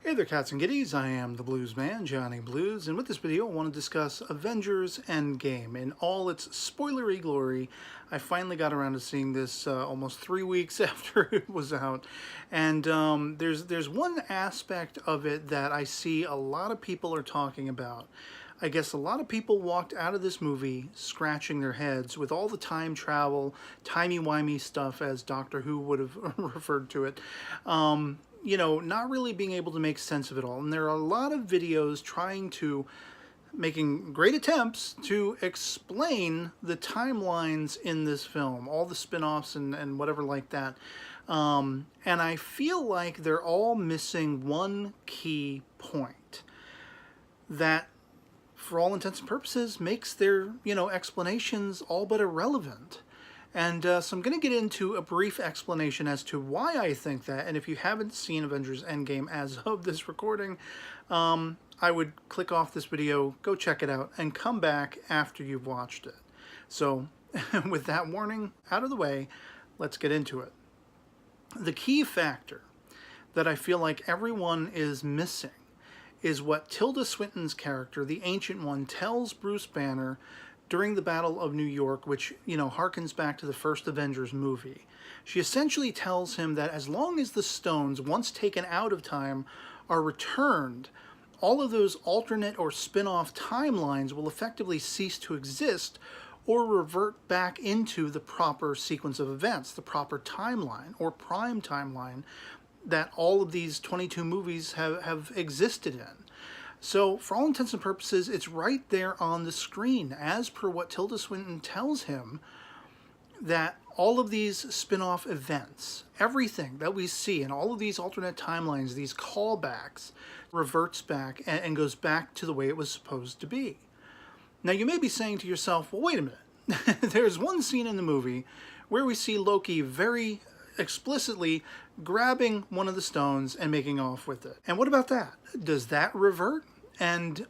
Hey there, cats and kitties. I am the Blues Man, Johnny Blues, and with this video I want to discuss Avengers Endgame in all its spoilery glory. I finally got around to seeing this almost 3 weeks after it was out, and there's one aspect of it that I see a lot of people are talking about. I guess a lot of people walked out of this movie scratching their heads with all the time travel, timey-wimey stuff, as Doctor Who would have referred to it. You know, not really being able to make sense of it all. And there are a lot of videos making great attempts to explain the timelines in this film, all the spin-offs and whatever like that. And I feel like they're all missing one key point that, for all intents and purposes, makes their, explanations all but irrelevant. And so I'm going to get into a brief explanation as to why I think that. And if you haven't seen Avengers Endgame as of this recording, I would click off this video, go check it out, and come back after you've watched it. So with that warning out of the way, let's get into it. The key factor that I feel like everyone is missing is what Tilda Swinton's character, the Ancient One, tells Bruce Banner during the Battle of New York, which, harkens back to the first Avengers movie. She essentially tells him that as long as the stones, once taken out of time, are returned, all of those alternate or spin-off timelines will effectively cease to exist or revert back into the proper sequence of events, the proper timeline or prime timeline that all of these 22 movies have existed in. So, for all intents and purposes, it's right there on the screen, as per what Tilda Swinton tells him, that all of these spin-off events, everything that we see in all of these alternate timelines, these callbacks, reverts back and goes back to the way it was supposed to be. Now, you may be saying to yourself, well, wait a minute. There's one scene in the movie where we see Loki very explicitly grabbing one of the stones and making off with it. And what about that? Does that revert? And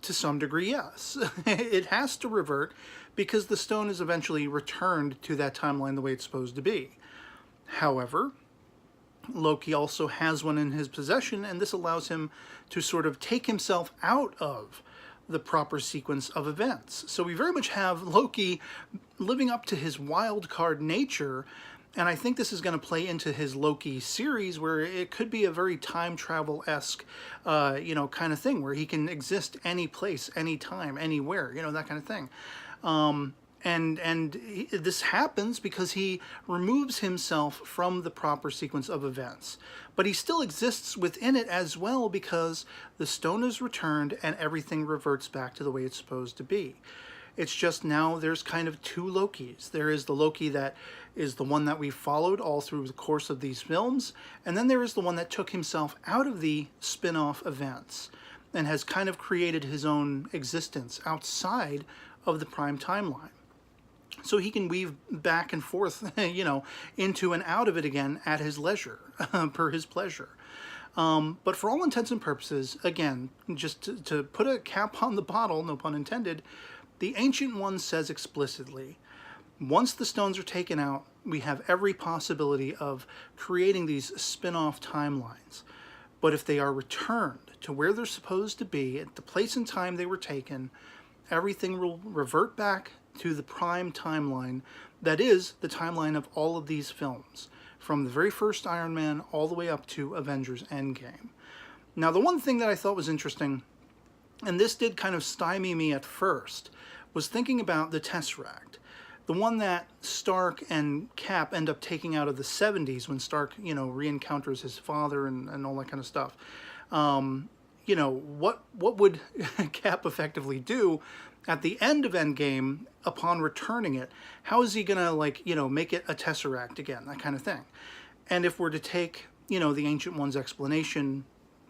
to some degree, yes. It has to revert because the stone is eventually returned to that timeline the way it's supposed to be. However, Loki also has one in his possession, and this allows him to sort of take himself out of the proper sequence of events. So we very much have Loki living up to his wild card nature. And I think this is going to play into his Loki series, where it could be a very time travel-esque, kind of thing, where he can exist any place, any time, anywhere, that kind of thing. This happens because he removes himself from the proper sequence of events. But he still exists within it as well, because the stone is returned and everything reverts back to the way it's supposed to be. It's just now there's kind of two Lokis. There is the Loki that is the one that we followed all through the course of these films, and then there is the one that took himself out of the spin-off events and has kind of created his own existence outside of the prime timeline. So he can weave back and forth, into and out of it again at his leisure, per his pleasure. But for all intents and purposes, again, just to put a cap on the bottle, no pun intended, the Ancient One says explicitly, once the stones are taken out, we have every possibility of creating these spin-off timelines. But if they are returned to where they're supposed to be, at the place and time they were taken, everything will revert back to the prime timeline that is the timeline of all of these films, from the very first Iron Man all the way up to Avengers Endgame. Now, the one thing that I thought was interesting, and this did kind of stymie me at first, was thinking about the Tesseract. The one that Stark and Cap end up taking out of the 70s when Stark, re-encounters his father and all that kind of stuff. What would Cap effectively do at the end of Endgame upon returning it? How is he gonna, make it a Tesseract again, that kind of thing? And if we're to take, the Ancient One's explanation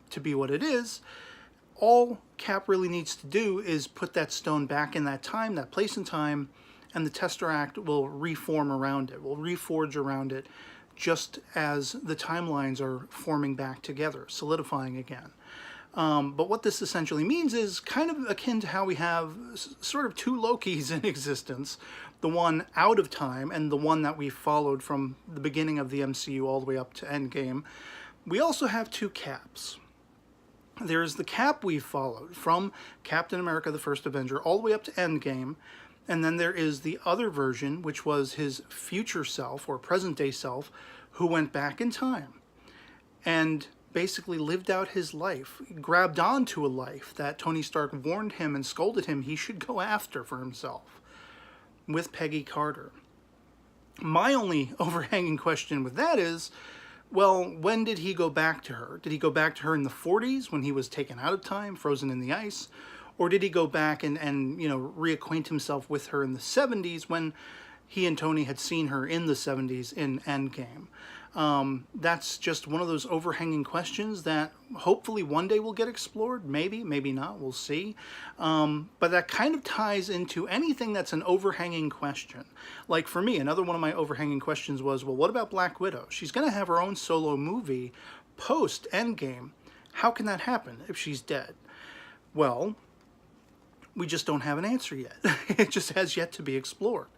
to be what it is, all Cap really needs to do is put that stone back in that time, that place and time, and the Tesseract will reform around it, will reforge around it, just as the timelines are forming back together, solidifying again. But what this essentially means is kind of akin to how we have sort of two Lokis in existence, the one out of time and the one that we followed from the beginning of the MCU all the way up to Endgame. We also have two Caps. there's the Cap we've followed from Captain America the First Avenger all the way up to Endgame. And then there is the other version, which was his future self or present day self, who went back in time and basically lived out his life, grabbed onto a life that Tony Stark warned him and scolded him he should go after for himself, with Peggy Carter. My only overhanging question with that is, well, when did he go back to her? Did he go back to her in the 40s when he was taken out of time, frozen in the ice? Or did he go back and reacquaint himself with her in the 70s when he and Tony had seen her in the 70s in Endgame? That's just one of those overhanging questions that hopefully one day will get explored. Maybe, maybe not, we'll see. But that kind of ties into anything that's an overhanging question. Like for me, another one of my overhanging questions was, well, what about Black Widow? She's going to have her own solo movie post Endgame. How can that happen if she's dead? Well, we just don't have an answer yet. It just has yet to be explored.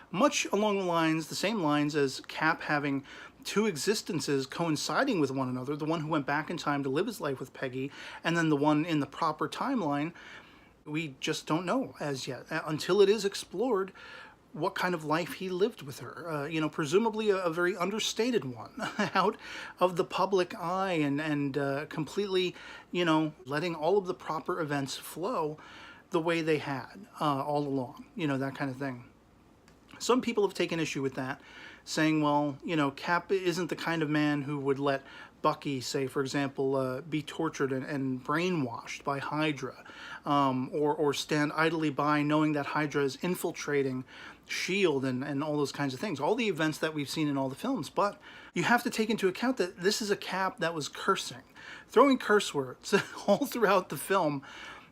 Much along the lines, the same lines as Cap having two existences coinciding with one another, the one who went back in time to live his life with Peggy, and then the one in the proper timeline. We just don't know as yet, until it is explored, what kind of life he lived with her. Presumably a very understated one, out of the public eye and completely, letting all of the proper events flow the way they had all along, that kind of thing. Some people have taken issue with that, saying, well, Cap isn't the kind of man who would let Bucky, say, for example, be tortured and brainwashed by Hydra, or stand idly by knowing that Hydra is infiltrating S.H.I.E.L.D. and all those kinds of things, all the events that we've seen in all the films. But you have to take into account that this is a Cap that was cursing, throwing curse words all throughout the film,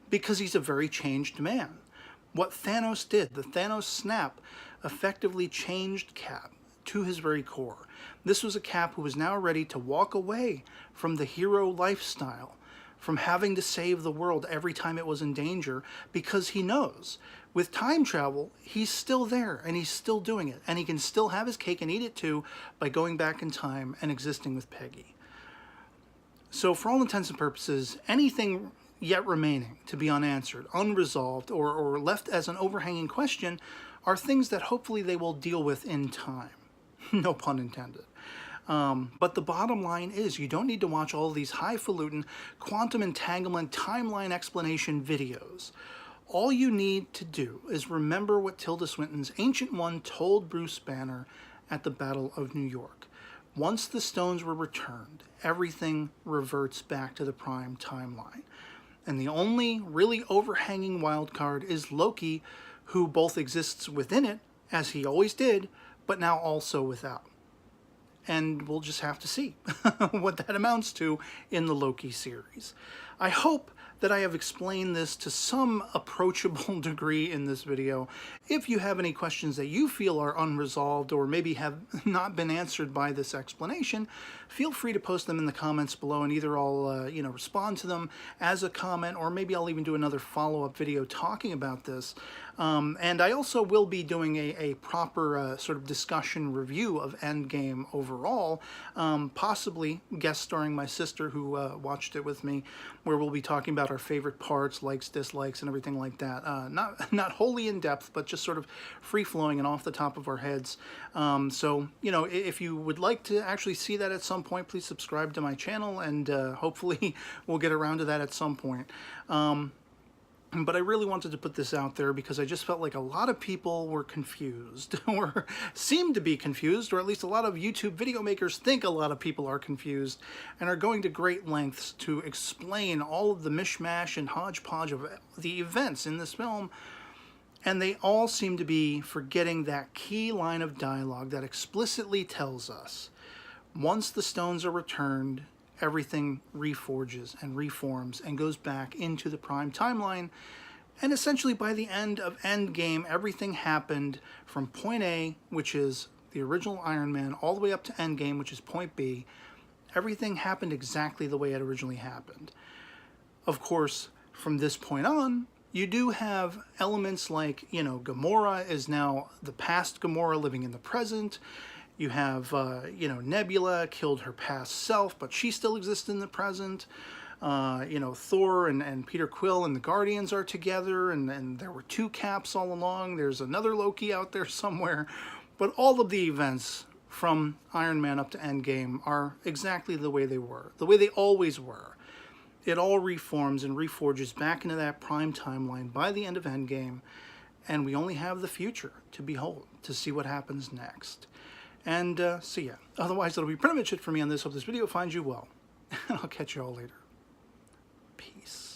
because he's a very changed man. What Thanos did, the Thanos snap, effectively changed Cap to his very core. This was a Cap who was now ready to walk away from the hero lifestyle, from having to save the world every time it was in danger, because he knows with time travel, he's still there and he's still doing it, and he can still have his cake and eat it too by going back in time and existing with Peggy. So for all intents and purposes, anything yet remaining to be unanswered, unresolved, or left as an overhanging question are things that hopefully they will deal with in time. No pun intended. But the bottom line is, you don't need to watch all of these highfalutin quantum entanglement timeline explanation videos. All you need to do is remember what Tilda Swinton's Ancient One told Bruce Banner at the Battle of New York. Once the stones were returned, everything reverts back to the prime timeline. And the only really overhanging wild card is Loki, who both exists within it, as he always did, but now also without. And we'll just have to see what that amounts to in the Loki series. I hope that I have explained this to some approachable degree in this video. If you have any questions that you feel are unresolved or maybe have not been answered by this explanation, feel free to post them in the comments below, and either I'll respond to them as a comment, or maybe I'll even do another follow-up video talking about this. And I also will be doing a proper sort of discussion review of Endgame overall, possibly guest starring my sister who watched it with me, where we'll be talking about our favorite parts, likes, dislikes, and everything like that. Not wholly in depth, but just sort of free-flowing and off the top of our heads. So, if you would like to actually see that at some point, please subscribe to my channel, and hopefully we'll get around to that at some point. But I really wanted to put this out there because I just felt like a lot of people were confused, or seemed to be confused, or at least a lot of YouTube video makers think a lot of people are confused and are going to great lengths to explain all of the mishmash and hodgepodge of the events in this film. And they all seem to be forgetting that key line of dialogue that explicitly tells us, once the stones are returned, everything reforges and reforms and goes back into the prime timeline. And essentially by the end of Endgame, everything happened from point A, which is the original Iron Man, all the way up to Endgame, which is point B. Everything happened exactly the way it originally happened. Of course, from this point on, you do have elements like, Gamora is now the past Gamora living in the present. You have, Nebula killed her past self, but she still exists in the present. You know, Thor and Peter Quill and the Guardians are together, and there were two Caps all along. There's another Loki out there somewhere. But all of the events from Iron Man up to Endgame are exactly the way they were, the way they always were. It all reforms and reforges back into that prime timeline by the end of Endgame, and we only have the future to behold, to see what happens next. And see ya. Otherwise, that'll be pretty much it for me on this. Hope this video finds you well, and I'll catch you all later. Peace.